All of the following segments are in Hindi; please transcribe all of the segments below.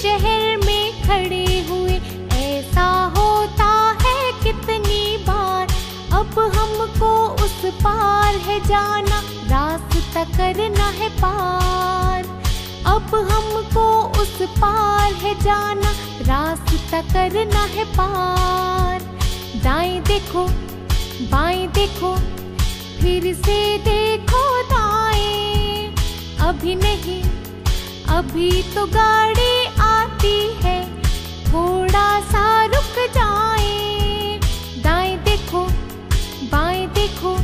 शहर में खड़े हुए, ऐसा होता है कितनी बार। अब हमको उस पार है जाना, रास्ता करना है पार। अब हमको उस पार है जाना, रास्ता करना है पार। दाएं देखो बाएं देखो, फिर से देखो दाएं। अभी नहीं, अभी तो गाड़ी आती है, थोड़ा सा रुक जाएं। दाएं देखो बाएं देखो,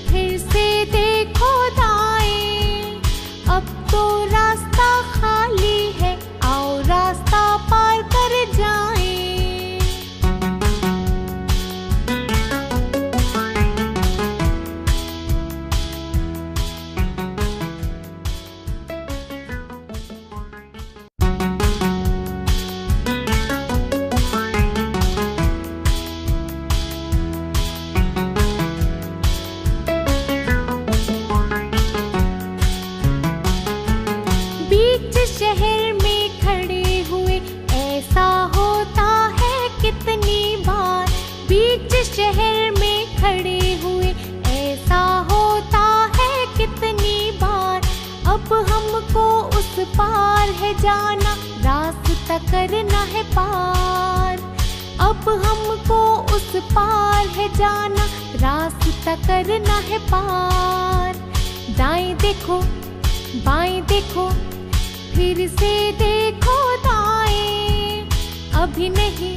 फिर से देखो दाएं। अब तो रास्ता खाली है, आओ रास्ता पार कर जाएं। बीच शहर में खड़े हुए, ऐसा होता है कितनी बार। बीच शहर में खड़े हुए, ऐसा होता है कितनी बार। अब हमको उस पार है जाना, रास्ता करना है पार। अब हमको उस पार है जाना, रास्ता करना है पार। दाएं देखो बाएं देखो, फिर से देखो दाएं। अभी नहीं,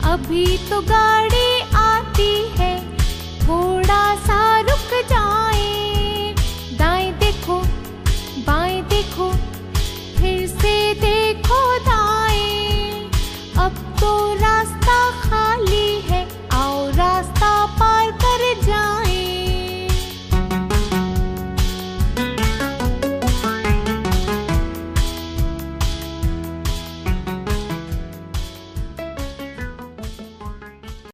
अभी तो गाड़ी आती है, थोड़ा सा रुक जाएं।